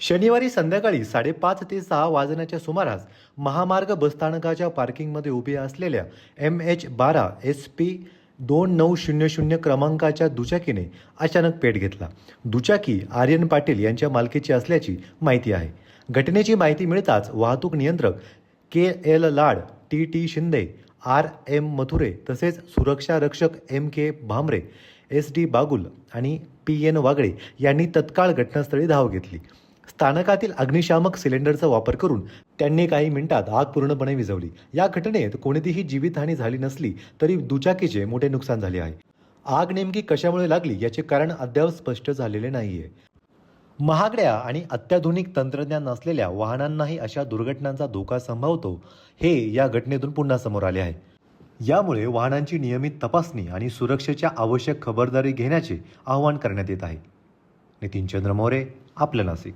शनिवारी संध्याकाळी 5:30 ते 6 वाजण्याच्या सुमारास महामार्ग बसस्थानकाच्या पार्किंगमध्ये उभे असलेल्या MH12 SP 2900 क्रमांकाच्या दुचाकीने अचानक पेट घेतला. दुचाकी आर्यन पाटील यांच्या मालकीची असल्याची माहिती आहे. घटनेची माहिती मिळताच वाहतूक नियंत्रक KL लाड, TT शिंदे, RM मथुरे तसेच सुरक्षा रक्षक MK भामरे, SD बागुल आणि PN वागळे यांनी तत्काळ घटनास्थळी धाव घेतली. स्थानकातील अग्निशामक सिलेंडरचा वापर करून त्यांनी काही मिनिटात आग पूर्णपणे विझवली. या घटनेत कोणतीही जीवितहानी झाली नसली तरी दुचाकीचे मोठे नुकसान झाले आहे. आग नेमकी कशामुळे लागली याचे कारण अद्याप स्पष्ट झालेले नाहीये. महागड्या आणि अत्याधुनिक तंत्रज्ञान नसलेल्या वाहनांनाही अशा दुर्घटनांचा धोका संभवतो हे या घटनेतून पुन्हा समोर आले आहे. यामुळे वाहनांची नियमित तपासणी आणि सुरक्षेच्या आवश्यक खबरदारी घेण्याचे आवाहन करण्यात येत आहे. नितीन चंद्र मोरे, आपलं नाशिक.